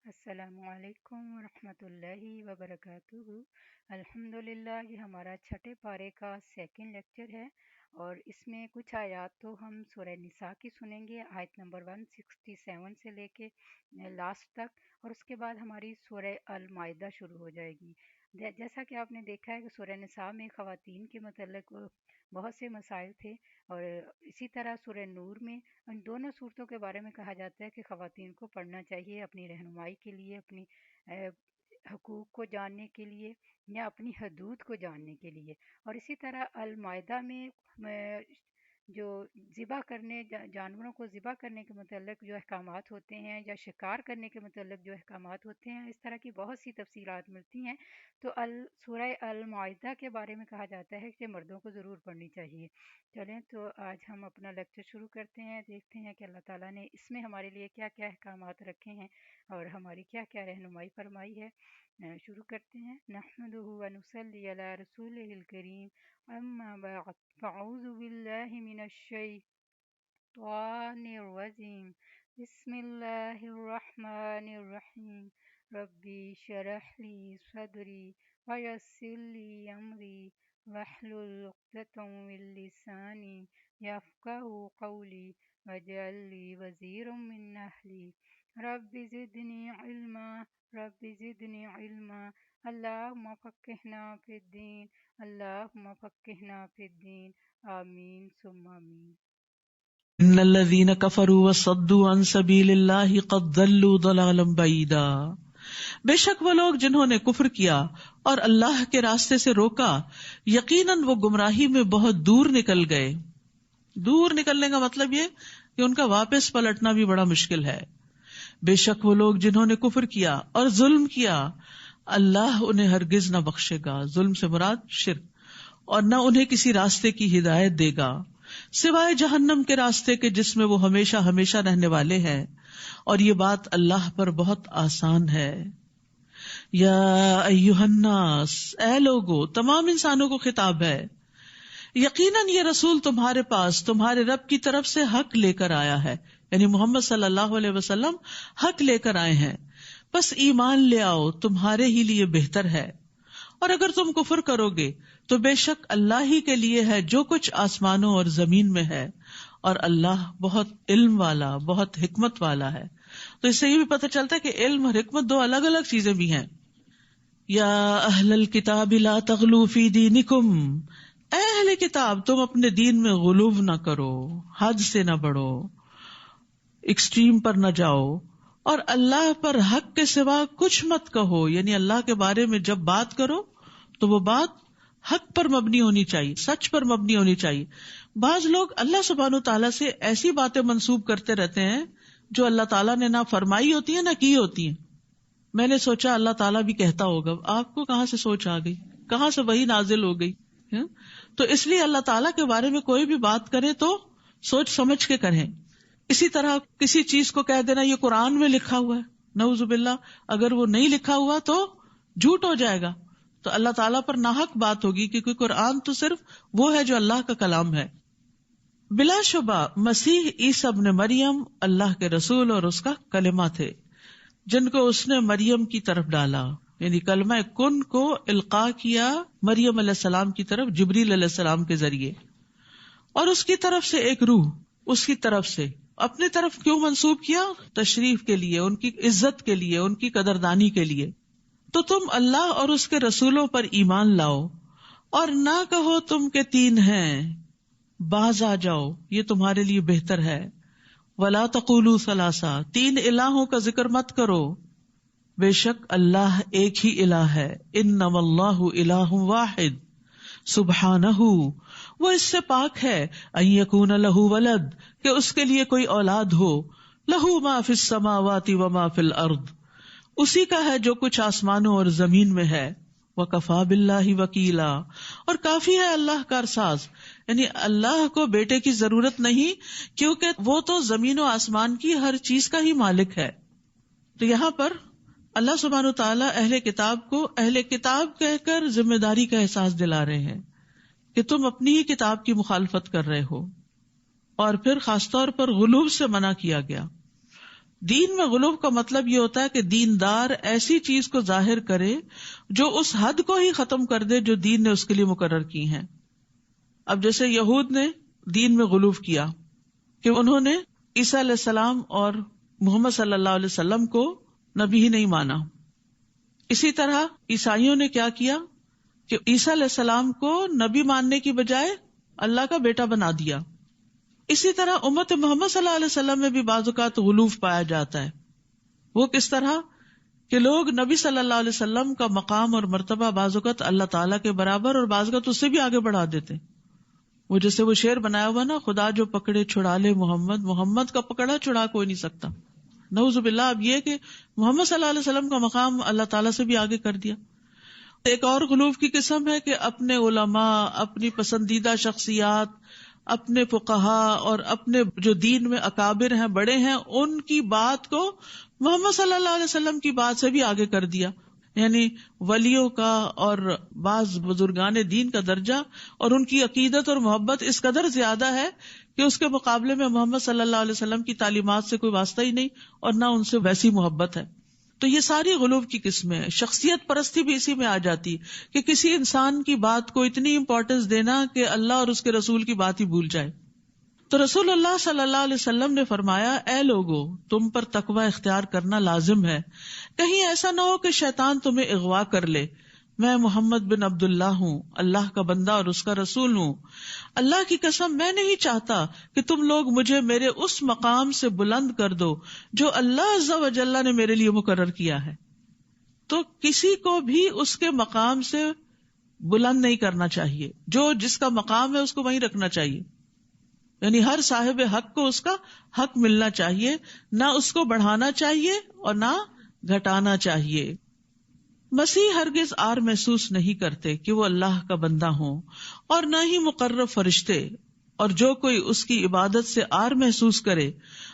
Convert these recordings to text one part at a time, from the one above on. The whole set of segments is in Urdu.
السلام علیکم ورحمۃ اللہ وبرکاتہ۔ الحمدللہ، یہ ہمارا چھٹے پارے کا سیکنڈ لیکچر ہے، اور اس میں کچھ آیات تو ہم سورہ نساء کی سنیں گے، آیت نمبر 167 سے لے کے لاسٹ تک، اور اس کے بعد ہماری سورہ المائدہ شروع ہو جائے گی۔ جیسا کہ آپ نے دیکھا ہے کہ سورہ نساء میں خواتین کے متعلق بہت سے مسائل تھے، اور اسی طرح سورہ نور میں ان دونوں صورتوں کے بارے میں کہا جاتا ہے کہ خواتین کو پڑھنا چاہیے اپنی رہنمائی کے لیے، اپنی حقوق کو جاننے کے لیے یا اپنی حدود کو جاننے کے لیے۔ اور اسی طرح المائدہ میں جو ذبح کرنے جانوروں کو ذبح کرنے کے متعلق جو احکامات ہوتے ہیں، یا شکار کرنے کے متعلق جو احکامات ہوتے ہیں، اس طرح کی بہت سی تفصیلات ملتی ہیں۔ تو سورہ المائدہ کے بارے میں کہا جاتا ہے کہ مردوں کو ضرور پڑھنی چاہیے۔ چلیں تو آج ہم اپنا لیکچر شروع کرتے ہیں، دیکھتے ہیں کہ اللہ تعالیٰ نے اس میں ہمارے لیے کیا کیا احکامات رکھے ہیں اور ہماری کیا کیا رہنمائی فرمائی ہے۔ شروع کرتے ہیں۔ نحمدہ ونصلی علی رسولہ الکریم، اما بعد، فاعوذ باللہ من الشیطان الرجیم، بسم اللہ الرحمن الرحیم، ربی شرح لی صدری ویسر لی امری واحلل عقدۃ من لسانی یفقهوا قولی واجعل لی وزیرا من اہلی، رب زدنی علما، رب زدنی علما، اللہم فقہنا فی الدین، اللہم فقہنا فی الدین، آمین ثم آمین۔ ان الذين كفروا وصدوا عن سبيل الله قد ضلوا ضلالا بعيدا، بے شک وہ لوگ جنہوں نے کفر کیا اور اللہ کے راستے سے روکا، یقیناً وہ گمراہی میں بہت دور نکل گئے۔ دور نکلنے کا مطلب یہ کہ ان کا واپس پلٹنا بھی بڑا مشکل ہے۔ بے شک وہ لوگ جنہوں نے کفر کیا اور ظلم کیا، اللہ انہیں ہرگز نہ بخشے گا۔ ظلم سے مراد شرک، اور نہ انہیں کسی راستے کی ہدایت دے گا سوائے جہنم کے راستے کے جس میں وہ ہمیشہ ہمیشہ رہنے والے ہیں، اور یہ بات اللہ پر بہت آسان ہے۔ یا ایھا الناس، اے لوگو، تمام انسانوں کو خطاب ہے، یقیناً یہ رسول تمہارے پاس تمہارے رب کی طرف سے حق لے کر آیا ہے، یعنی محمد صلی اللہ علیہ وسلم حق لے کر آئے ہیں، بس ایمان لے آؤ، تمہارے ہی لیے بہتر ہے، اور اگر تم کفر کرو گے تو بے شک اللہ ہی کے لیے ہے جو کچھ آسمانوں اور زمین میں ہے، اور اللہ بہت علم والا، بہت حکمت والا ہے۔ تو اس سے یہ بھی پتہ چلتا ہے کہ علم اور حکمت دو الگ الگ چیزیں بھی ہیں۔ یا اہل الکتاب لا تغلوا فی دینکم، اے اہل کتاب، تم اپنے دین میں غلو نہ کرو، حد سے نہ بڑھو، ایکسٹریم پر نہ جاؤ، اور اللہ پر حق کے سوا کچھ مت کہو، یعنی اللہ کے بارے میں جب بات کرو تو وہ بات حق پر مبنی ہونی چاہیے، سچ پر مبنی ہونی چاہیے۔ بعض لوگ اللہ سبحانہ و تعالیٰ سے ایسی باتیں منسوب کرتے رہتے ہیں جو اللہ تعالیٰ نے نہ فرمائی ہوتی ہیں نہ کی ہوتی ہیں۔ میں نے سوچا اللہ تعالیٰ بھی کہتا ہوگا، آپ کو کہاں سے سوچ آ گئی، کہاں سے وحی نازل ہو گئی؟ تو اس لیے اللہ تعالیٰ کے بارے میں کوئی بھی بات کرے تو سوچ سمجھ کے کریں۔ اسی طرح کسی چیز کو کہہ دینا یہ قرآن میں لکھا ہوا ہے، نعوذ باللہ، اگر وہ نہیں لکھا ہوا تو جھوٹ ہو جائے گا، تو اللہ تعالیٰ پر ناحق بات ہوگی، کیونکہ قرآن تو صرف وہ ہے جو اللہ کا کلام ہے۔ بلا شبہ مسیح عیسیٰ ابن مریم اللہ کے رسول اور اس کا کلمہ تھے، جن کو اس نے مریم کی طرف ڈالا، یعنی کلمہ کن کو القاء کیا مریم علیہ السلام کی طرف جبریل علیہ السلام کے ذریعے، اور اس کی طرف سے ایک روح، اس کی طرف سے اپنی طرف کیوں منسوب کیا؟ تشریف کے لیے، ان کی عزت کے لیے، ان کی قدردانی کے لیے۔ تو تم اللہ اور اس کے رسولوں پر ایمان لاؤ، اور نہ کہو تم کے تین ہیں، باز آ جاؤ، یہ تمہارے لیے بہتر ہے۔ ولا تقولوا ثلاثہ، تین الہوں کا ذکر مت کرو، بے شک اللہ ایک ہی الہ ہے۔ انما اللہ الہ واحد سبحانہ، وہ اس سے پاک ہے، ان یکون لہ ولد، کہ اس کے لیے کوئی اولاد ہو، لہ ما فی السماوات وما فی الارض، اسی کا ہے جو کچھ آسمانوں اور زمین میں ہے، وکفی باللہ وکیلا، اور کافی ہے اللہ کارساز، یعنی اللہ کو بیٹے کی ضرورت نہیں، کیونکہ وہ تو زمین و آسمان کی ہر چیز کا ہی مالک ہے۔ تو یہاں پر اللہ سبحانہ تعالیٰ اہل کتاب کو اہل کتاب کہہ کر ذمہ داری کا احساس دلا رہے ہیں کہ تم اپنی ہی کتاب کی مخالفت کر رہے ہو، اور پھر خاص طور پر غلو سے منع کیا گیا۔ دین میں غلو کا مطلب یہ ہوتا ہے کہ دیندار ایسی چیز کو ظاہر کرے جو اس حد کو ہی ختم کر دے جو دین نے اس کے لیے مقرر کی ہیں. اب جیسے یہود نے دین میں غلو کیا کہ انہوں نے عیسیٰ علیہ السلام اور محمد صلی اللہ علیہ وسلم کو نبی ہی نہیں مانا. اسی طرح عیسائیوں نے کیا کیا کہ عیسیٰ علیہ السلام کو نبی ماننے کی بجائے اللہ کا بیٹا بنا دیا. اسی طرح امت محمد صلی اللہ علیہ وسلم میں بھی بعض اوقات غلوف پایا جاتا ہے. وہ کس طرح کہ لوگ نبی صلی اللہ علیہ وسلم کا مقام اور مرتبہ بعض اوقات اللہ تعالیٰ کے برابر اور بعض اوقات اس سے بھی آگے بڑھا دیتے. وہ جیسے وہ شعر بنایا ہوا نا، خدا جو پکڑے چھڑا لے محمد، محمد کا پکڑا چھڑا کوئی نہیں سکتا. نعوذ باللہ. اب یہ کہ محمد صلی اللہ علیہ وسلم کا مقام اللہ تعالیٰ سے بھی آگے کر دیا. ایک اور غلوف کی قسم ہے کہ اپنے علماء، اپنی پسندیدہ شخصیات، اپنے فقہاء اور اپنے جو دین میں اکابر ہیں، بڑے ہیں، ان کی بات کو محمد صلی اللہ علیہ وسلم کی بات سے بھی آگے کر دیا. یعنی ولیوں کا اور بعض بزرگان دین کا درجہ اور ان کی عقیدت اور محبت اس قدر زیادہ ہے کہ اس کے مقابلے میں محمد صلی اللہ علیہ وسلم کی تعلیمات سے کوئی واسطہ ہی نہیں اور نہ ان سے ویسی محبت ہے. تو یہ ساری غلو کی قسمیں ہیں. شخصیت پرستی بھی اسی میں آ جاتی کہ کسی انسان کی بات کو اتنی امپورٹنس دینا کہ اللہ اور اس کے رسول کی بات ہی بھول جائے. تو رسول اللہ صلی اللہ علیہ وسلم نے فرمایا، اے لوگو، تم پر تقوی اختیار کرنا لازم ہے، کہیں ایسا نہ ہو کہ شیطان تمہیں اغوا کر لے. میں محمد بن عبداللہ ہوں، اللہ کا بندہ اور اس کا رسول ہوں. اللہ کی قسم میں نہیں چاہتا کہ تم لوگ مجھے میرے اس مقام سے بلند کر دو جو اللہ عز و جل نے میرے لیے مقرر کیا ہے. تو کسی کو بھی اس کے مقام سے بلند نہیں کرنا چاہیے. جو جس کا مقام ہے اس کو وہیں رکھنا چاہیے. یعنی ہر صاحب حق کو اس کا حق ملنا چاہیے، نہ اس کو بڑھانا چاہیے اور نہ گھٹانا چاہیے. مسیح ہرگز آر محسوس نہیں کرتے کہ وہ اللہ کا بندہ ہوں، اور نہ ہی مقرب فرشتے، اور جو کوئی اس کی عبادت سے آر محسوس کرے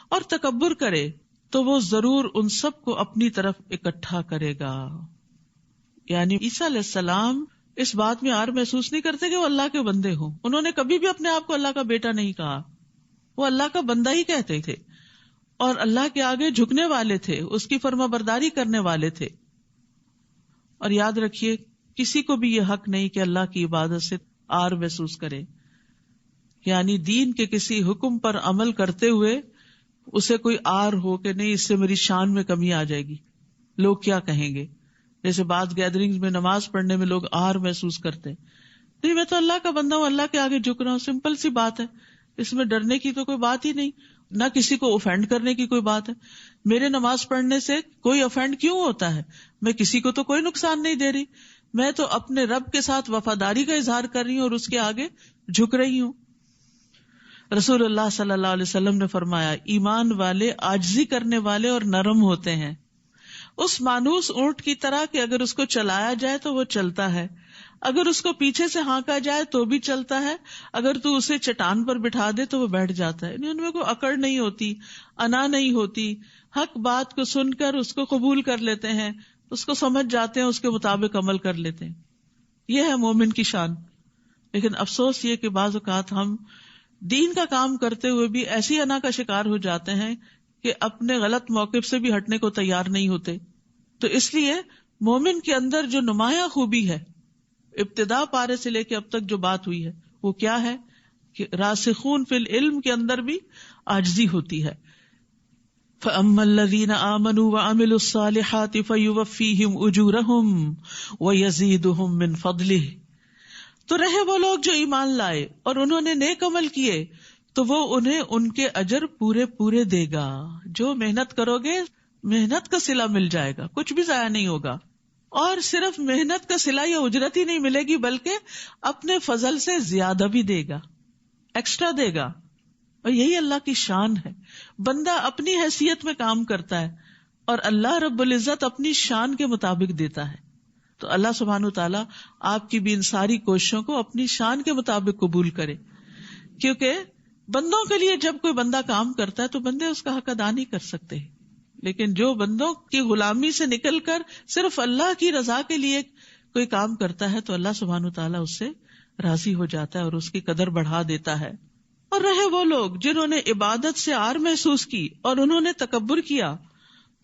اور تکبر کرے تو وہ ضرور ان سب کو اپنی طرف اکٹھا کرے گا. یعنی عیسیٰ علیہ السلام اس بات میں آر محسوس نہیں کرتے کہ وہ اللہ کے بندے ہوں. انہوں نے کبھی بھی اپنے آپ کو اللہ کا بیٹا نہیں کہا، وہ اللہ کا بندہ ہی کہتے تھے اور اللہ کے آگے جھکنے والے تھے، اس کی فرما برداری کرنے والے تھے. اور یاد رکھیے، کسی کو بھی یہ حق نہیں کہ اللہ کی عبادت سے آر محسوس کرے. یعنی دین کے کسی حکم پر عمل کرتے ہوئے اسے کوئی آر ہو کہ نہیں، اس سے میری شان میں کمی آ جائے گی، لوگ کیا کہیں گے. جیسے بعض گیدرنگز میں نماز پڑھنے میں لوگ آر محسوس کرتے ہیں. نہیں، میں تو اللہ کا بندہ ہوں، اللہ کے آگے جھک رہا ہوں. سمپل سی بات ہے، اس میں ڈرنے کی تو کوئی بات ہی نہیں، نہ کسی کو اوفینڈ کرنے کی کوئی بات ہے. میرے نماز پڑھنے سے کوئی اوفینڈ کیوں ہوتا ہے؟ میں کسی کو تو کوئی نقصان نہیں دے رہی، میں تو اپنے رب کے ساتھ وفاداری کا اظہار کر رہی ہوں اور اس کے آگے جھک رہی ہوں. رسول اللہ صلی اللہ علیہ وسلم نے فرمایا، ایمان والے عاجزی کرنے والے اور نرم ہوتے ہیں، اس مانوس اونٹ کی طرح کہ اگر اس کو چلایا جائے تو وہ چلتا ہے، اگر اس کو پیچھے سے ہانکا جائے تو بھی چلتا ہے، اگر تو اسے چٹان پر بٹھا دے تو وہ بیٹھ جاتا ہے. یعنی ان میں کوئی اکڑ نہیں ہوتی، انا نہیں ہوتی، حق بات کو سن کر اس کو قبول کر لیتے ہیں، اس کو سمجھ جاتے ہیں، اس کے مطابق عمل کر لیتے ہیں. یہ ہے مومن کی شان. لیکن افسوس یہ کہ بعض اوقات ہم دین کا کام کرتے ہوئے بھی ایسی انا کا شکار ہو جاتے ہیں کہ اپنے غلط موقف سے بھی ہٹنے کو تیار نہیں ہوتے. تو اس لیے مومن کے اندر جو نمایاں خوبی ہے، ابتدا پارے سے لے کے اب تک جو بات ہوئی ہے، وہ کیا ہے کہ راسخون فی العلم کے اندر بھی عاجزی ہوتی ہے. فَأَمَّا الَّذِينَ آمَنُوا وَعَمِلُوا الصَّالِحَاتِ فَيُوَفِّيهِمْ أُجُورَهُمْ وَيَزِيدُهُمْ مِنْ فَضْلِهِ. تو رہے وہ لوگ جو ایمان لائے اور انہوں نے نیک عمل کیے تو وہ انہیں ان کے اجر پورے پورے دے گا. جو محنت کرو گے محنت کا صلہ مل جائے گا، کچھ بھی ضائع نہیں ہوگا. اور صرف محنت کا صلہ یا اجرت ہی نہیں ملے گی بلکہ اپنے فضل سے زیادہ بھی دے گا، ایکسٹرا دے گا. اور یہی اللہ کی شان ہے. بندہ اپنی حیثیت میں کام کرتا ہے اور اللہ رب العزت اپنی شان کے مطابق دیتا ہے. تو اللہ سبحانہ وتعالیٰ آپ کی بھی ان ساری کوششوں کو اپنی شان کے مطابق قبول کرے. کیونکہ بندوں کے لیے جب کوئی بندہ کام کرتا ہے تو بندے اس کا حق ادا نہیں کر سکتے، لیکن جو بندوں کی غلامی سے نکل کر صرف اللہ کی رضا کے لیے کوئی کام کرتا ہے تو اللہ سبحانہ وتعالیٰ اس سے راضی ہو جاتا ہے اور اس کی قدر بڑھا دیتا ہے. اور رہے وہ لوگ جنہوں نے عبادت سے عار محسوس کی اور انہوں نے تکبر کیا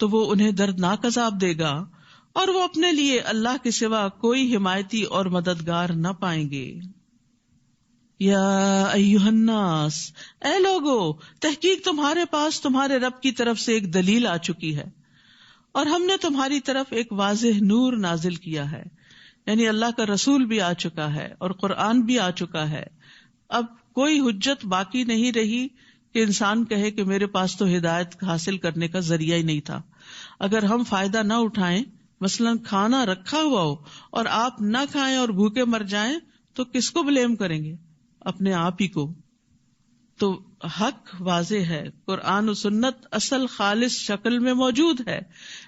تو وہ انہیں دردناک عذاب دے گا اور وہ اپنے لیے اللہ کے سوا کوئی حمایتی اور مددگار نہ پائیں گے. یا ایھا الناس، اے لوگو، تحقیق تمہارے پاس تمہارے رب کی طرف سے ایک دلیل آ چکی ہے اور ہم نے تمہاری طرف ایک واضح نور نازل کیا ہے. یعنی اللہ کا رسول بھی آ چکا ہے اور قرآن بھی آ چکا ہے. اب کوئی حجت باقی نہیں رہی کہ انسان کہے کہ میرے پاس تو ہدایت حاصل کرنے کا ذریعہ ہی نہیں تھا. اگر ہم فائدہ نہ اٹھائیں، مثلاً کھانا رکھا ہوا ہو اور آپ نہ کھائیں اور بھوکے مر جائیں تو کس کو بلیم کریں گے؟ اپنے آپ ہی کو. تو حق واضح ہے، قرآن و سنت اصل خالص شکل میں موجود ہے،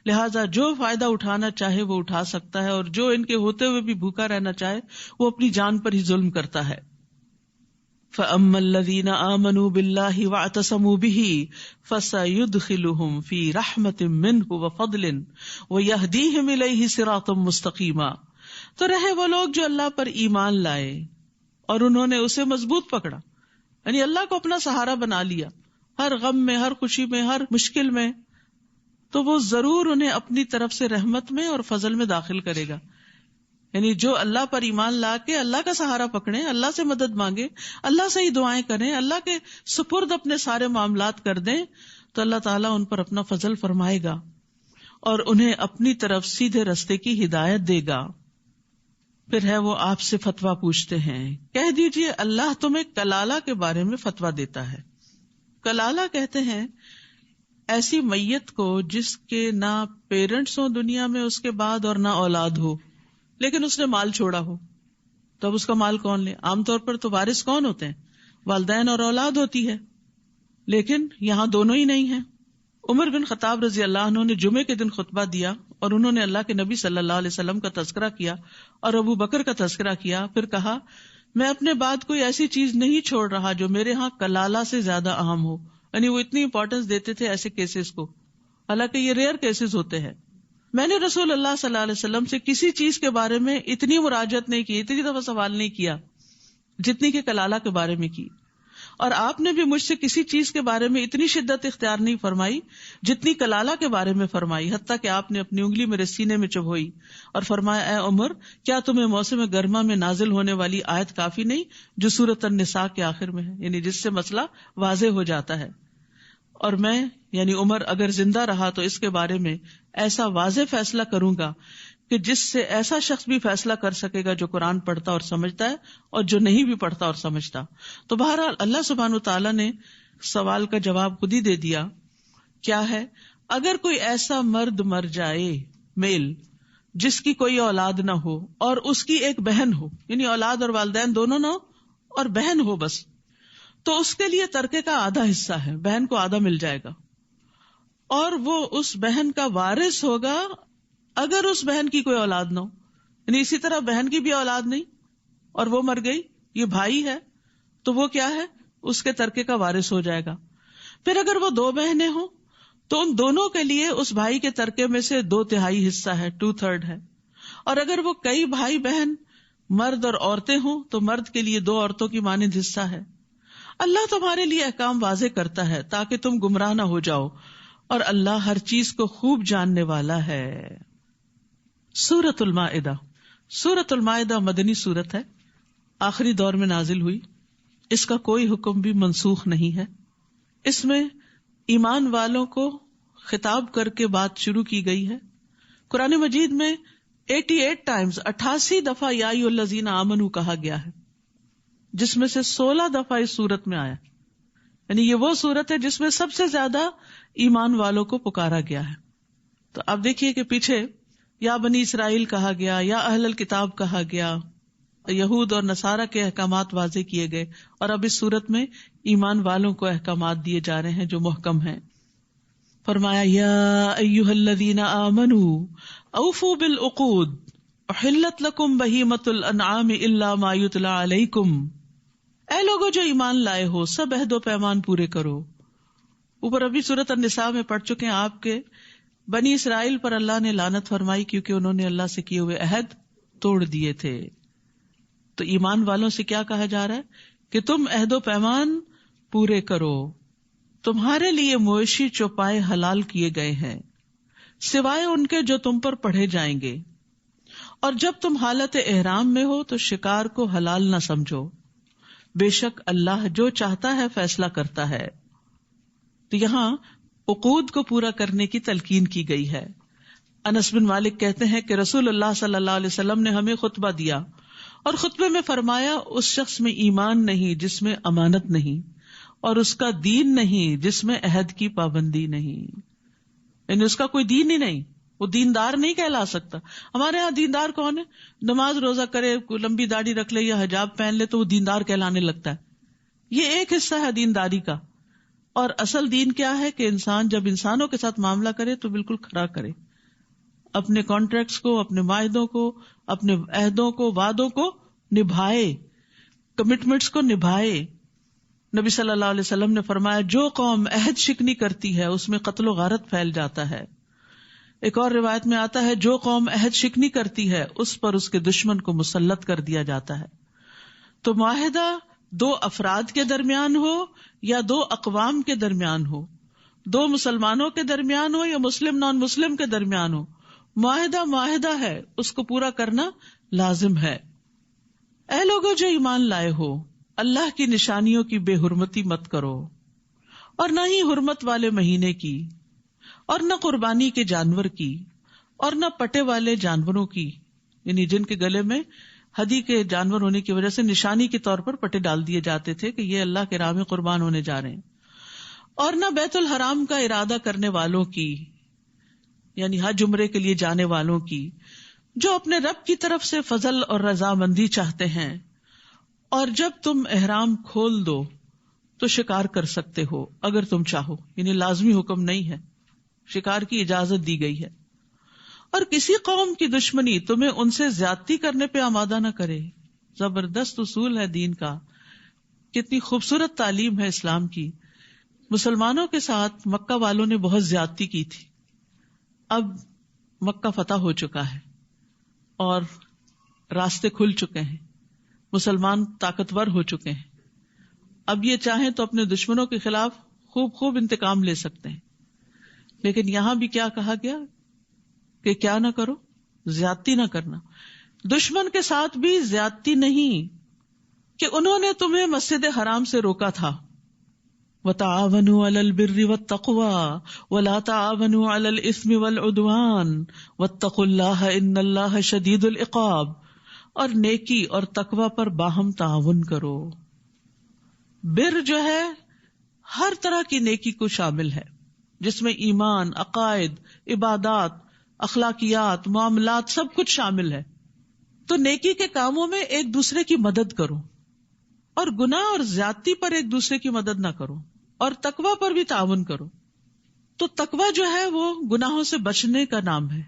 لہذا جو فائدہ اٹھانا چاہے وہ اٹھا سکتا ہے، اور جو ان کے ہوتے ہوئے بھی بھوکا رہنا چاہے وہ اپنی جان پر ہی ظلم کرتا ہے. فَأَمَّا الَّذِينَ آمَنُوا بِاللَّهِ وَاعْتَصَمُوا بِهِ فَسَيُدْخِلُهُمْ فِي رَحْمَةٍ مِّنْهُ وَفَضْلٍ وَيَهْدِيهِمْ إِلَيْهِ صِرَاطًا مُسْتَقِيمًا. تو رہے وہ لوگ جو اللہ پر ایمان لائے اور انہوں نے اسے مضبوط پکڑا، یعنی اللہ کو اپنا سہارا بنا لیا ہر غم میں، ہر خوشی میں، ہر مشکل میں، تو وہ ضرور انہیں اپنی طرف سے رحمت میں اور فضل میں داخل کرے گا. یعنی جو اللہ پر ایمان لا کے اللہ کا سہارا پکڑیں، اللہ سے مدد مانگے، اللہ سے ہی دعائیں کریں، اللہ کے سپرد اپنے سارے معاملات کر دیں، تو اللہ تعالیٰ ان پر اپنا فضل فرمائے گا اور انہیں اپنی طرف سیدھے رستے کی ہدایت دے گا. پھر ہے وہ آپ سے فتویٰ پوچھتے ہیں، کہہ دیجئے اللہ تمہیں کلالہ کے بارے میں فتویٰ دیتا ہے. کلالہ کہتے ہیں ایسی میت کو جس کے نہ پیرنٹس ہوں دنیا میں اس کے بعد اور نہ اولاد ہو، لیکن اس نے مال چھوڑا ہو، تو اب اس کا مال کون لے؟ عام طور پر تو وارث کون ہوتے ہیں؟ والدین اور اولاد ہوتی ہے، لیکن یہاں دونوں ہی نہیں ہیں. عمر بن خطاب رضی اللہ عنہ نے جمعے کے دن خطبہ دیا اور انہوں نے اللہ کے نبی صلی اللہ علیہ وسلم کا تذکرہ کیا اور ابو بکر کا تذکرہ کیا. پھر کہا میں اپنے بعد کوئی ایسی چیز نہیں چھوڑ رہا جو میرے ہاں کلالہ سے زیادہ اہم ہو. یعنی وہ اتنی امپورٹنس دیتے تھے ایسے کیسز کو، حالانکہ یہ ریئر کیسز ہوتے ہیں. میں نے رسول اللہ صلی اللہ علیہ وسلم سے کسی چیز کے بارے میں اتنی مراجعت نہیں کی، اتنی دفعہ سوال نہیں کیا جتنی کہ کلالہ کے بارے میں کی، اور آپ نے بھی مجھ سے کسی چیز کے بارے میں اتنی شدت اختیار نہیں فرمائی جتنی کلالہ کے بارے میں فرمائی. حتیٰ کہ آپ نے اپنی انگلی میرے سینے میں چبھوئی اور فرمایا اے عمر، کیا تمہیں موسم گرما میں نازل ہونے والی آیت کافی نہیں جو سورۃ النساء کے آخر میں ہے، یعنی جس سے مسئلہ واضح ہو جاتا ہے. اور میں یعنی عمر اگر زندہ رہا تو اس کے بارے میں ایسا واضح فیصلہ کروں گا کہ جس سے ایسا شخص بھی فیصلہ کر سکے گا جو قرآن پڑھتا اور سمجھتا ہے اور جو نہیں بھی پڑھتا اور سمجھتا. تو بہرحال اللہ سبحانہ وتعالیٰ نے سوال کا جواب خود ہی دے دیا. کیا ہے؟ اگر کوئی ایسا مرد مر جائے میل جس کی کوئی اولاد نہ ہو اور اس کی ایک بہن ہو، یعنی اولاد اور والدین دونوں نہ ہو اور بہن ہو بس، تو اس کے لیے ترکے کا آدھا حصہ ہے، بہن کو آدھا مل جائے گا، اور وہ اس بہن کا وارث ہوگا اگر اس بہن کی کوئی اولاد نہ ہو. یعنی اسی طرح بہن کی بھی اولاد نہیں اور وہ مر گئی، یہ بھائی ہے تو وہ کیا ہے؟ اس کے ترکے کا وارث ہو جائے گا. پھر اگر وہ دو بہنیں ہوں تو ان دونوں کے لیے اس بھائی کے ترکے میں سے 2/3 حصہ ہے، 2/3 ہے. اور اگر وہ کئی بھائی بہن مرد اور عورتیں ہوں تو مرد کے لیے 2 عورتوں کی مانند حصہ ہے. اللہ تمہارے لیے احکام واضح کرتا ہے تاکہ تم گمراہ نہ ہو جاؤ، اور اللہ ہر چیز کو خوب جاننے والا ہے. سورۃ المائدہ. سورۃ المائدہ مدنی سورت ہے، آخری دور میں نازل ہوئی. اس کا کوئی حکم بھی منسوخ نہیں ہے. اس میں ایمان والوں کو خطاب کر کے بات شروع کی گئی ہے. قرآن مجید میں 88 ٹائمز 88 دفعہ یا ایھا الذین آمنوا کہا گیا ہے، جس میں سے 16 دفعہ اس سورت میں آیا. یعنی یہ وہ سورت ہے جس میں سب سے زیادہ ایمان والوں کو پکارا گیا ہے. تو اب دیکھیے کہ پیچھے یا بنی اسرائیل کہا گیا، یا اہل الکتاب کہا گیا، یہود اور نصارہ کے احکامات واضح کیے گئے، اور اب اس صورت میں ایمان والوں کو احکامات دیے جا رہے ہیں جو محکم ہیں. فرمایا یا ایھا الذین آمنوا اوفوا بالعقود احلت لکم بہیمۃ الانعام الا ما یتلی علیکم. اے لوگوں جو ایمان لائے ہو، سب عہد و پیمان پورے کرو. اوپر ابھی سورۃ النساء میں پڑھ چکے ہیں آپ کے بنی اسرائیل پر اللہ نے لعنت فرمائی کیونکہ انہوں نے اللہ سے کیے ہوئے عہد توڑ دیے تھے. تو ایمان والوں سے کیا کہا جا رہا ہے کہ تم عہد و پیمان پورے کرو. تمہارے لیے مویشی چوپائے حلال کیے گئے ہیں سوائے ان کے جو تم پر پڑھے جائیں گے. اور جب تم حالت احرام میں ہو تو شکار کو حلال نہ سمجھو، بے شک اللہ جو چاہتا ہے فیصلہ کرتا ہے. تو یہاں عقود کو پورا کرنے کی تلقین کی گئی ہے. انس بن مالک کہتے ہیں کہ رسول اللہ صلی اللہ علیہ وسلم نے ہمیں خطبہ دیا اور خطبے میں فرمایا، اس شخص میں ایمان نہیں جس میں امانت نہیں، اور اس کا دین نہیں جس میں عہد کی پابندی نہیں. یعنی اس کا کوئی دین ہی نہیں، وہ دیندار نہیں کہلا سکتا. ہمارے ہاں دیندار کون ہے؟ نماز روزہ کرے، لمبی داڑھی رکھ لے یا حجاب پہن لے تو وہ دیندار کہلانے لگتا ہے. یہ ایک حصہ ہے دینداری کا. اور اصل دین کیا ہے کہ انسان جب انسانوں کے ساتھ معاملہ کرے تو بالکل کھرا کرے، اپنے کانٹریکٹس کو، اپنے معاہدوں کو، اپنے عہدوں کو، وعدوں کو نبھائے، کمٹمنٹس کو نبھائے. نبی صلی اللہ علیہ وسلم نے فرمایا، جو قوم عہد شکنی کرتی ہے اس میں قتل و غارت پھیل جاتا ہے. ایک اور روایت میں آتا ہے، جو قوم عہد شکنی کرتی ہے اس پر اس کے دشمن کو مسلط کر دیا جاتا ہے. تو معاہدہ دو افراد کے درمیان ہو یا دو اقوام کے درمیان ہو، دو مسلمانوں کے درمیان ہو یا مسلم نان مسلم کے درمیان ہو، معاہدہ معاہدہ ہے، اس کو پورا کرنا لازم ہے. اے لوگو جو ایمان لائے ہو، اللہ کی نشانیوں کی بے حرمتی مت کرو، اور نہ ہی حرمت والے مہینے کی، اور نہ قربانی کے جانور کی، اور نہ پٹے والے جانوروں کی، یعنی جن کے گلے میں ہدی کے جانور ہونے کی وجہ سے نشانی کے طور پر پٹے ڈال دیے جاتے تھے کہ یہ اللہ کے راہ میں قربان ہونے جا رہے ہیں، اور نہ بیت الحرام کا ارادہ کرنے والوں کی، یعنی حج عمرے کے لیے جانے والوں کی، جو اپنے رب کی طرف سے فضل اور رضامندی چاہتے ہیں. اور جب تم احرام کھول دو تو شکار کر سکتے ہو اگر تم چاہو، یعنی لازمی حکم نہیں ہے، شکار کی اجازت دی گئی ہے. اور کسی قوم کی دشمنی تمہیں ان سے زیادتی کرنے پہ آمادہ نہ کرے. زبردست اصول ہے دین کا، کتنی خوبصورت تعلیم ہے اسلام کی. مسلمانوں کے ساتھ مکہ والوں نے بہت زیادتی کی تھی. اب مکہ فتح ہو چکا ہے اور راستے کھل چکے ہیں، مسلمان طاقتور ہو چکے ہیں. اب یہ چاہیں تو اپنے دشمنوں کے خلاف خوب انتقام لے سکتے ہیں. لیکن یہاں بھی کیا کہا گیا کہ کیا نہ کرو، زیادتی نہ کرنا. دشمن کے ساتھ بھی زیادتی نہیں کہ انہوں نے تمہیں مسجد حرام سے روکا تھا. وَتَعَاوَنُوا عَلَى الْبِرِّ وَالتَّقْوَى وَلَا تَعَاوَنُوا عَلَى الْإِثْمِ وَالْعُدْوَانِ وَاتَّقُوا اللَّهَ إِنَّ اللَّهَ شَدِيدُ الْعِقَابِ. اور نیکی اور تقوی پر باہم تعاون کرو. بر جو ہے ہر طرح کی نیکی کو شامل ہے، جس میں ایمان، عقائد، عبادات، اخلاقیات، معاملات سب کچھ شامل ہے. تو نیکی کے کاموں میں ایک دوسرے کی مدد کرو، اور گناہ اور زیادتی پر ایک دوسرے کی مدد نہ کرو، اور تقوی پر بھی تعاون کرو. تو تقوی جو ہے وہ گناہوں سے بچنے کا نام ہے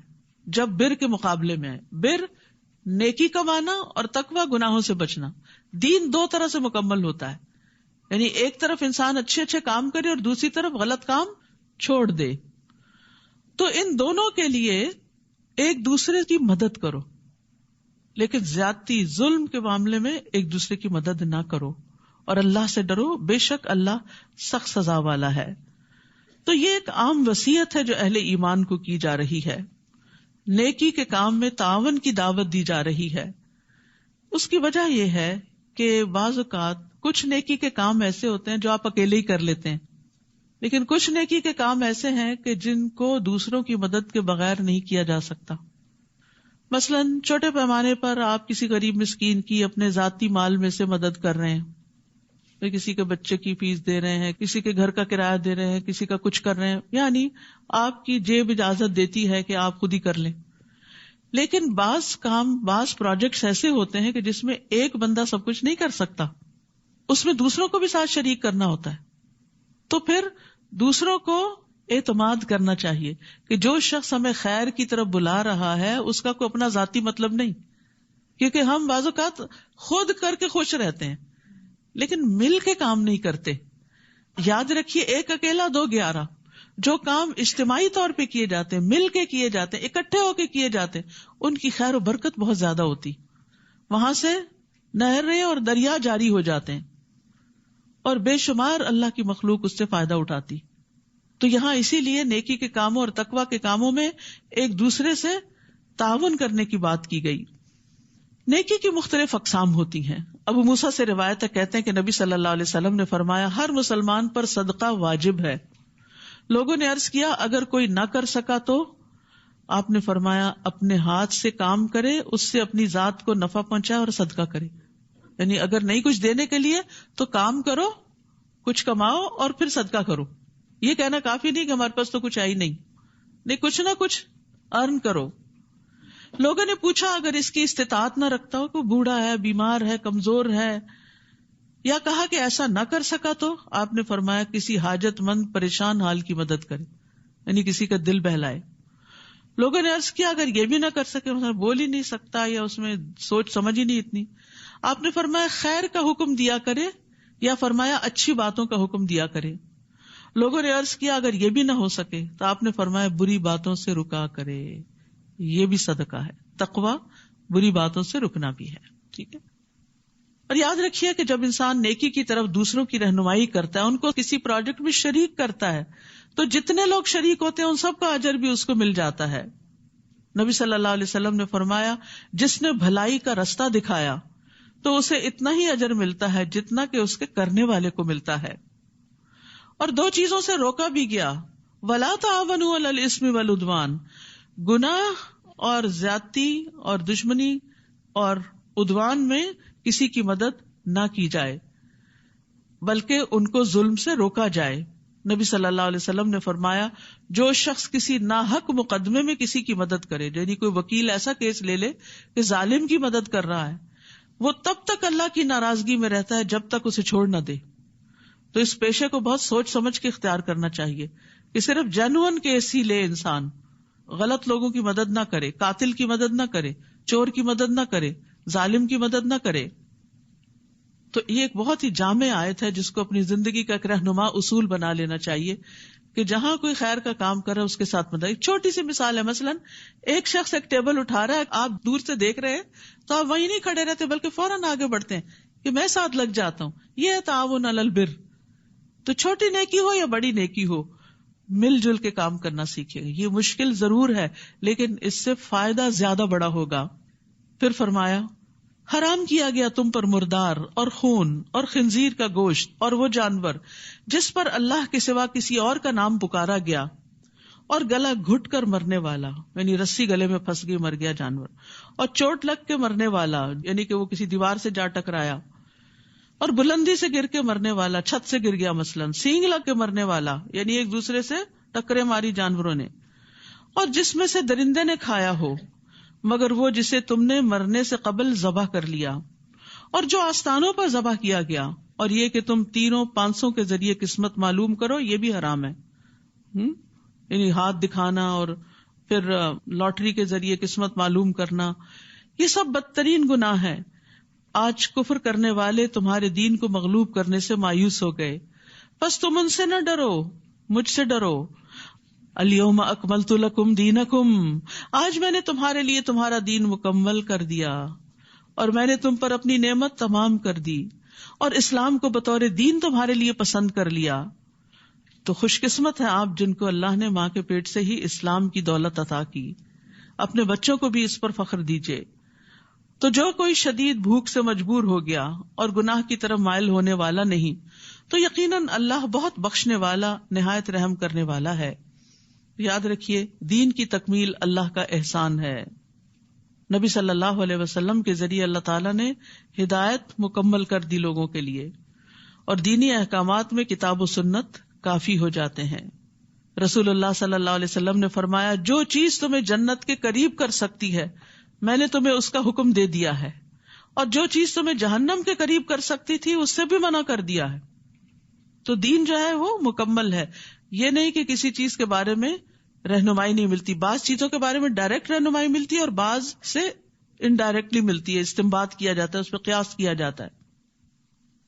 جب بر کے مقابلے میں ہے. بر نیکی کمانا اور تقوی گناہوں سے بچنا. دین دو طرح سے مکمل ہوتا ہے، یعنی ایک طرف انسان اچھے کام کرے اور دوسری طرف غلط کام چھوڑ دے. تو ان دونوں کے لیے ایک دوسرے کی مدد کرو، لیکن زیادتی، ظلم کے معاملے میں ایک دوسرے کی مدد نہ کرو، اور اللہ سے ڈرو، بے شک اللہ سخت سزا والا ہے. تو یہ ایک عام وصیت ہے جو اہل ایمان کو کی جا رہی ہے. نیکی کے کام میں تعاون کی دعوت دی جا رہی ہے. اس کی وجہ یہ ہے کہ بعض اوقات کچھ نیکی کے کام ایسے ہوتے ہیں جو آپ اکیلے ہی کر لیتے ہیں، لیکن کچھ نیکی کے کام ایسے ہیں کہ جن کو دوسروں کی مدد کے بغیر نہیں کیا جا سکتا. مثلاً چھوٹے پیمانے پر آپ کسی غریب مسکین کی اپنے ذاتی مال میں سے مدد کر رہے ہیں، کسی کے بچے کی فیس دے رہے ہیں، کسی کے گھر کا کرایہ دے رہے ہیں، کسی کا کچھ کر رہے ہیں، یعنی آپ کی جیب اجازت دیتی ہے کہ آپ خود ہی کر لیں. لیکن بعض کام، بعض پروجیکٹس ایسے ہوتے ہیں کہ جس میں ایک بندہ سب کچھ نہیں کر سکتا، اس میں دوسروں کو بھی ساتھ شریک کرنا ہوتا ہے. تو پھر دوسروں کو اعتماد کرنا چاہیے کہ جو شخص ہمیں خیر کی طرف بلا رہا ہے اس کا کوئی اپنا ذاتی مطلب نہیں، کیونکہ ہم بعض اوقات خود کر کے خوش رہتے ہیں لیکن مل کے کام نہیں کرتے. یاد رکھیے، ایک اکیلا دو 11. جو کام اجتماعی طور پہ کیے جاتے ہیں، مل کے کیے جاتے ہیں، اکٹھے ہو کے کیے جاتے ہیں، ان کی خیر و برکت بہت زیادہ ہوتی، وہاں سے نہریں اور دریا جاری ہو جاتے ہیں. اور بے شمار اللہ کی مخلوق اس سے فائدہ اٹھاتی. تو یہاں اسی لیے نیکی کے کاموں اور تقوی کے کاموں میں ایک دوسرے سے تعاون کرنے کی بات کی گئی. نیکی کی مختلف اقسام ہوتی ہیں. ابو موسیٰ سے روایت ہے، کہتے ہیں کہ نبی صلی اللہ علیہ وسلم نے فرمایا ہر مسلمان پر صدقہ واجب ہے. لوگوں نے عرض کیا اگر کوئی نہ کر سکا تو؟ آپ نے فرمایا اپنے ہاتھ سے کام کرے، اس سے اپنی ذات کو نفع پہنچائے اور صدقہ کرے. یعنی اگر نہیں کچھ دینے کے لیے تو کام کرو، کچھ کماؤ اور پھر صدقہ کرو. یہ کہنا کافی نہیں کہ ہمارے پاس تو کچھ آئی نہیں، کچھ نہ کچھ ارن کرو. لوگوں نے پوچھا اگر اس کی استطاعت نہ رکھتا ہو، کوئی بوڑھا ہے، بیمار ہے، کمزور ہے، یا کہا کہ ایسا نہ کر سکا تو؟ آپ نے فرمایا کسی حاجت مند پریشان حال کی مدد کرے، یعنی کسی کا دل بہلائے. لوگوں نے عرض کیا اگر یہ بھی نہ کر سکے، مثلا بول ہی نہیں سکتا یا اس میں سوچ سمجھ ہی نہیں اتنی، آپ نے فرمایا خیر کا حکم دیا کرے، یا فرمایا اچھی باتوں کا حکم دیا کرے. لوگوں نے عرض کیا اگر یہ بھی نہ ہو سکے تو آپ نے فرمایا بری باتوں سے رکا کرے. یہ بھی صدقہ ہے. تقوی بری باتوں سے رکنا بھی ہے. ٹھیک ہے. اور یاد رکھیے کہ جب انسان نیکی کی طرف دوسروں کی رہنمائی کرتا ہے، ان کو کسی پروجیکٹ میں شریک کرتا ہے، تو جتنے لوگ شریک ہوتے ہیں ان سب کا اجر بھی اس کو مل جاتا ہے. نبی صلی اللہ علیہ وسلم نے فرمایا جس نے بھلائی کا رستہ دکھایا تو اسے اتنا ہی اجر ملتا ہے جتنا کہ اس کے کرنے والے کو ملتا ہے. اور دو چیزوں سے روکا بھی گیا، وَلَا تَعَاوَنُوا عَلَى الْإِثْمِ وَالْعُدْوَانِ، گناہ اور زیادتی اور دشمنی اور عدوان میں کسی کی مدد نہ کی جائے بلکہ ان کو ظلم سے روکا جائے. نبی صلی اللہ علیہ وسلم نے فرمایا جو شخص کسی ناحق مقدمے میں کسی کی مدد کرے، یعنی کوئی وکیل ایسا کیس لے لے کہ ظالم کی مدد کر رہا ہے، وہ تب تک اللہ کی ناراضگی میں رہتا ہے جب تک اسے چھوڑ نہ دے. تو اس پیشے کو بہت سوچ سمجھ کے اختیار کرنا چاہیے کہ صرف جینوئن کیس ہی لے انسان، غلط لوگوں کی مدد نہ کرے، قاتل کی مدد نہ کرے، چور کی مدد نہ کرے، ظالم کی مدد نہ کرے. تو یہ ایک بہت ہی جامع آیت ہے جس کو اپنی زندگی کا ایک رہنما اصول بنا لینا چاہیے کہ جہاں کوئی خیر کا کام کر رہا ہے اس کے ساتھ مدد. ایک چھوٹی سی مثال ہے، مثلا ایک شخص ایک ٹیبل اٹھا رہا ہے، آپ دور سے دیکھ رہے ہیں تو آپ وہیں نہیں کھڑے رہتے بلکہ فوراً آگے بڑھتے ہیں کہ میں ساتھ لگ جاتا ہوں. یہ ہے تعاون علی البر. تو چھوٹی نیکی ہو یا بڑی نیکی ہو، مل جل کے کام کرنا سیکھے. یہ مشکل ضرور ہے لیکن اس سے فائدہ زیادہ بڑا ہوگا. پھر فرمایا حرام کیا گیا تم پر مردار اور خون اور خنزیر کا گوشت اور وہ جانور جس پر اللہ کے سوا کسی اور کا نام پکارا گیا، اور گلا گھٹ کر مرنے والا، یعنی رسی گلے میں پھنس گئی مر گیا جانور، اور چوٹ لگ کے مرنے والا، یعنی کہ وہ کسی دیوار سے جا ٹکرایا، اور بلندی سے گر کے مرنے والا، چھت سے گر گیا مثلا، سینگ لگ کے مرنے والا، یعنی ایک دوسرے سے ٹکرے ماری جانوروں نے، اور جس میں سے درندے نے کھایا ہو مگر وہ جسے تم نے مرنے سے قبل ذبح کر لیا، اور جو آستانوں پر ذبح کیا گیا، اور یہ کہ تم تینوں پانسوں کے ذریعے قسمت معلوم کرو، یہ بھی حرام ہے. یعنی ہاتھ دکھانا اور پھر لاٹری کے ذریعے قسمت معلوم کرنا، یہ سب بدترین گناہ ہے. آج کفر کرنے والے تمہارے دین کو مغلوب کرنے سے مایوس ہو گئے، بس تم ان سے نہ ڈرو، مجھ سے ڈرو. الیوم اکملت لکم دینکم، آج میں نے تمہارے لیے تمہارا دین مکمل کر دیا اور میں نے تم پر اپنی نعمت تمام کر دی اور اسلام کو بطور دین تمہارے لیے پسند کر لیا. تو خوش قسمت ہیں آپ جن کو اللہ نے ماں کے پیٹ سے ہی اسلام کی دولت عطا کی. اپنے بچوں کو بھی اس پر فخر دیجئے. تو جو کوئی شدید بھوک سے مجبور ہو گیا اور گناہ کی طرف مائل ہونے والا نہیں تو یقیناً اللہ بہت بخشنے والا نہایت رحم کرنے والا ہے. یاد رکھیے دین کی تکمیل اللہ کا احسان ہے. نبی صلی اللہ علیہ وسلم کے ذریعے اللہ تعالیٰ نے ہدایت مکمل کر دی لوگوں کے لیے، اور دینی احکامات میں کتاب و سنت کافی ہو جاتے ہیں. رسول اللہ صلی اللہ علیہ وسلم نے فرمایا جو چیز تمہیں جنت کے قریب کر سکتی ہے میں نے تمہیں اس کا حکم دے دیا ہے، اور جو چیز تمہیں جہنم کے قریب کر سکتی تھی اس سے بھی منع کر دیا ہے. تو دین جو ہے وہ مکمل ہے. یہ نہیں کہ کسی چیز کے بارے میں رہنمائی نہیں ملتی، بعض چیزوں کے بارے میں ڈائریکٹ رہنمائی ملتی ہے اور بعض سے انڈائریکٹلی ملتی ہے، استنباط کیا جاتا ہے، اس پہ قیاس کیا جاتا ہے.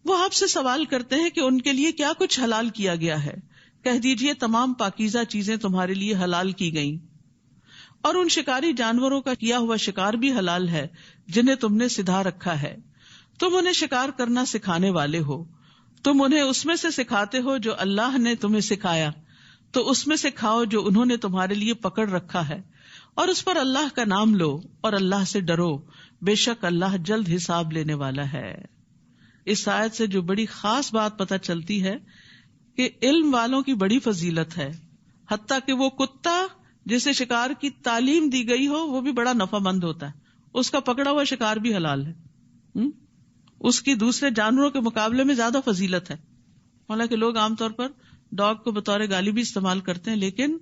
وہ آپ سے سوال کرتے ہیں کہ ان کے لیے کیا کچھ حلال کیا گیا ہے. کہہ دیجئے تمام پاکیزہ چیزیں تمہارے لیے حلال کی گئیں، اور ان شکاری جانوروں کا کیا ہوا شکار بھی حلال ہے جنہیں تم نے سدھا رکھا ہے. تم انہیں شکار کرنا سکھانے والے ہو. تم انہیں اس میں سے سکھاتے ہو جو اللہ نے تمہیں سکھایا، تو اس میں سے کھاؤ جو انہوں نے تمہارے لیے پکڑ رکھا ہے، اور اس پر اللہ کا نام لو اور اللہ سے ڈرو، بے شک اللہ جلد حساب لینے والا ہے۔ اس آیت سے جو بڑی خاص بات پتہ چلتی ہے کہ علم والوں کی بڑی فضیلت ہے، حتیٰ کہ وہ کتا جسے شکار کی تعلیم دی گئی ہو وہ بھی بڑا نفع مند ہوتا ہے، اس کا پکڑا ہوا شکار بھی حلال ہے، اس کی دوسرے جانوروں کے مقابلے میں زیادہ فضیلت ہے۔ حالانکہ لوگ عام طور پر ڈاگ کو بطور گالی بھی استعمال کرتے ہیں، لیکن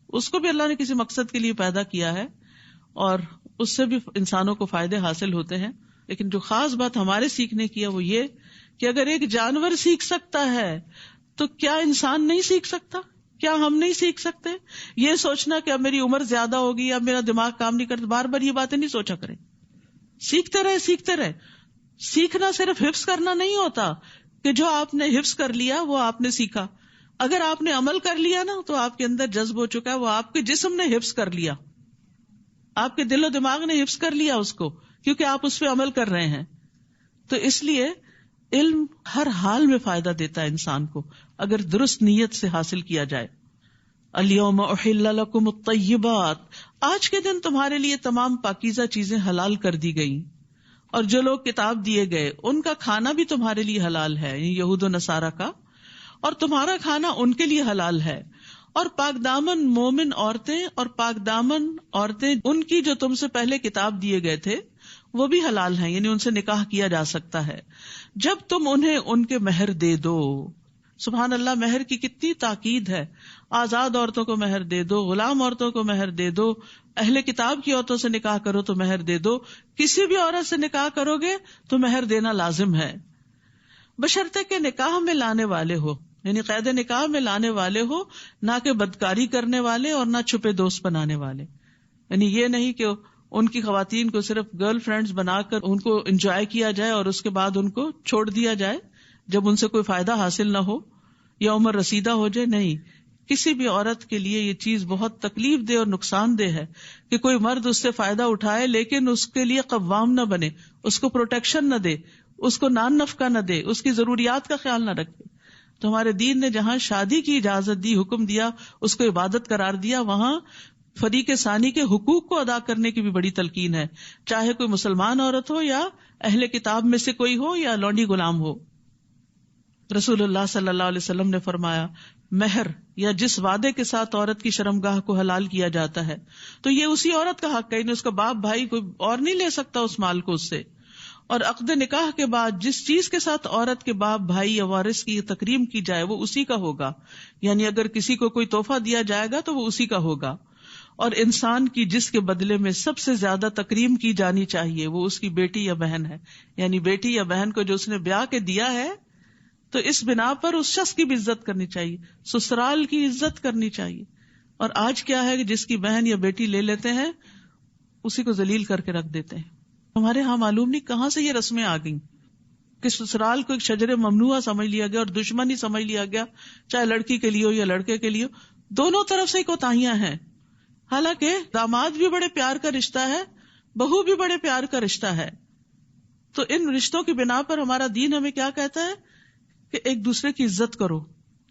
اس کو بھی اللہ نے کسی مقصد کے لیے پیدا کیا ہے اور اس سے بھی انسانوں کو فائدے حاصل ہوتے ہیں۔ لیکن جو خاص بات ہمارے سیکھنے کی ہے وہ یہ کہ اگر ایک جانور سیکھ سکتا ہے تو کیا انسان نہیں سیکھ سکتا؟ کیا ہم نہیں سیکھ سکتے؟ یہ سوچنا کہ اب میری عمر زیادہ ہوگی یا میرا دماغ کام نہیں کرتا، بار بار یہ باتیں نہیں سوچا کریں، سیکھتے رہے سیکھتے رہے۔ سیکھنا صرف حفظ کرنا نہیں ہوتا کہ جو آپ نے حفظ کر لیا وہ آپ نے سیکھا، اگر آپ نے عمل کر لیا نا تو آپ کے اندر جذب ہو چکا ہے، وہ آپ کے جسم نے حفظ کر لیا، آپ کے دل و دماغ نے حفظ کر لیا اس کو، کیونکہ آپ اس پہ عمل کر رہے ہیں۔ تو اس لیے علم ہر حال میں فائدہ دیتا ہے انسان کو اگر درست نیت سے حاصل کیا جائے۔ الیوم احل لکم الطیبات، آج کے دن تمہارے لیے تمام پاکیزہ چیزیں حلال کر دی گئی، اور جو لوگ کتاب دیے گئے ان کا کھانا بھی تمہارے لیے حلال ہے، یعنی یہود و نصارہ کا، اور تمہارا کھانا ان کے لیے حلال ہے، اور پاک دامن مومن عورتیں اور پاک دامن عورتیں ان کی جو تم سے پہلے کتاب دیے گئے تھے وہ بھی حلال ہیں، یعنی ان سے نکاح کیا جا سکتا ہے جب تم انہیں ان کے مہر دے دو۔ سبحان اللہ، مہر کی کتنی تاکید ہے، آزاد عورتوں کو مہر دے دو، غلام عورتوں کو مہر دے دو، اہل کتاب کی عورتوں سے نکاح کرو تو مہر دے دو، کسی بھی عورت سے نکاح کرو گے تو مہر دینا لازم ہے، بشرطے کہ نکاح میں لانے والے ہو، یعنی قید نکاح میں لانے والے ہو، نہ کہ بدکاری کرنے والے اور نہ چھپے دوست بنانے والے، یعنی یہ نہیں کہ ان کی خواتین کو صرف گرل فرینڈز بنا کر ان کو انجوائے کیا جائے اور اس کے بعد ان کو چھوڑ دیا جائے جب ان سے کوئی فائدہ حاصل نہ ہو یا عمر رسیدہ ہو جائے۔ نہیں، کسی بھی عورت کے لیے یہ چیز بہت تکلیف دہ اور نقصان دہ ہے کہ کوئی مرد اس سے فائدہ اٹھائے لیکن اس کے لیے قوام نہ بنے، اس کو پروٹیکشن نہ دے، اس کو نان نفقہ نہ دے، اس کی ضروریات کا خیال نہ رکھے۔ تو ہمارے دین نے جہاں شادی کی اجازت دی، حکم دیا، اس کو عبادت قرار دیا، وہاں فریق ثانی کے حقوق کو ادا کرنے کی بھی بڑی تلقین ہے، چاہے کوئی مسلمان عورت ہو یا اہل کتاب میں سے کوئی ہو یا لونڈی غلام ہو۔ رسول اللہ صلی اللہ علیہ وسلم نے فرمایا، مہر یا جس وعدے کے ساتھ عورت کی شرمگاہ کو حلال کیا جاتا ہے تو یہ اسی عورت کا حق ہے، یعنی اس کا باپ بھائی کوئی اور نہیں لے سکتا اس مال کو اس سے۔ اور عقد نکاح کے بعد جس چیز کے ساتھ عورت کے باپ بھائی یا وارث کی تکریم کی جائے وہ اسی کا ہوگا، یعنی اگر کسی کو کوئی تحفہ دیا جائے گا تو وہ اسی کا ہوگا، اور انسان کی جس کے بدلے میں سب سے زیادہ تکریم کی جانی چاہیے وہ اس کی بیٹی یا بہن ہے، یعنی بیٹی یا بہن کو جو اس نے بیاہ کے دیا ہے تو اس بنا پر اس شخص کی بھی عزت کرنی چاہیے، سسرال کی عزت کرنی چاہیے۔ اور آج کیا ہے کہ جس کی بہن یا بیٹی لے لیتے ہیں اسی کو ذلیل کر کے رکھ دیتے ہیں۔ ہمارے ہاں معلوم نہیں کہاں سے یہ رسمیں آ گئیں کہ سسرال کو ایک شجر ممنوعہ سمجھ لیا گیا اور دشمن ہی سمجھ لیا گیا، چاہے لڑکی کے لیے ہو یا لڑکے کے لیے ہو، دونوں طرف سے کوتاہیاں ہیں۔ حالانکہ داماد بھی بڑے پیار کا رشتہ ہے، بہو بھی بڑے پیار کا رشتہ ہے، تو ان رشتوں کی بنا پر ہمارا دین ہمیں کیا کہتا ہے کہ ایک دوسرے کی عزت کرو،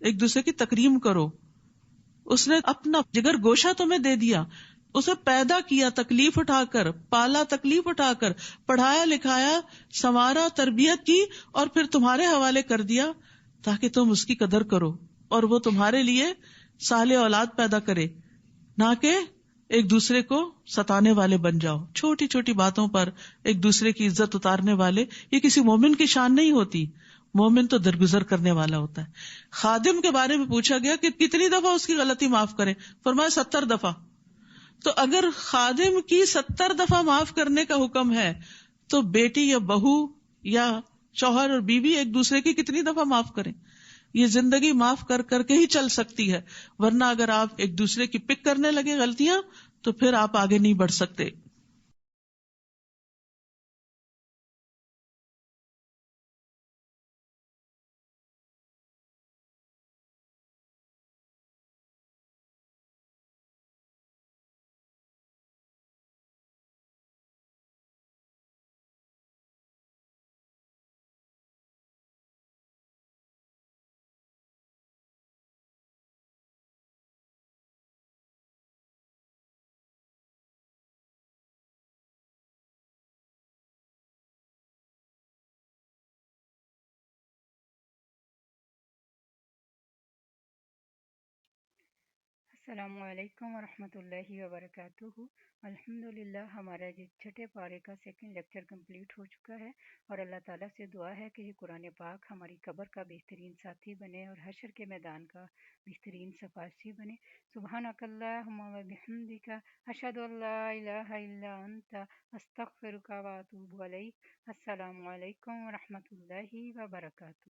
ایک دوسرے کی تکریم کرو۔ اس نے اپنا جگر گوشہ تمہیں دے دیا، اسے پیدا کیا تکلیف اٹھا کر، پالا تکلیف اٹھا کر، پڑھایا لکھایا، سنوارا، تربیت کی، اور پھر تمہارے حوالے کر دیا تاکہ تم اس کی قدر کرو اور وہ تمہارے لیے صالح اولاد پیدا کرے، نہ کہ ایک دوسرے کو ستانے والے بن جاؤ، چھوٹی چھوٹی باتوں پر ایک دوسرے کی عزت اتارنے والے۔ یہ کسی مومن کی شان نہیں ہوتی، مومن تو درگزر کرنے والا ہوتا ہے۔ خادم کے بارے میں پوچھا گیا کہ کتنی دفعہ اس کی غلطی معاف کریں، فرمایا 70 دفعہ۔ تو اگر خادم کی 70 دفعہ معاف کرنے کا حکم ہے تو بیٹی یا بہو یا شوہر اور بیوی ایک دوسرے کی کتنی دفعہ معاف کریں؟ یہ زندگی معاف کر کر کے ہی چل سکتی ہے، ورنہ اگر آپ ایک دوسرے کی پک کرنے لگے غلطیاں تو پھر آپ آگے نہیں بڑھ سکتے۔ السلام علیکم ورحمۃ اللہ وبرکاتہ۔ الحمدللہ ہمارا یہ چھٹے پارے کا سیکنڈ لیکچر کمپلیٹ ہو چکا ہے، اور اللہ تعالیٰ سے دعا ہے کہ یہ قرآن پاک ہماری قبر کا بہترین ساتھی بنے اور حشر کے میدان کا بہترین سفارشی بنے۔ سبحانک اللہم و بحمدک، اشہد ان لا الہ الا انت، استغفرک و اتوب الیک۔ السلام علیکم ورحمۃ اللہ وبرکاتہ۔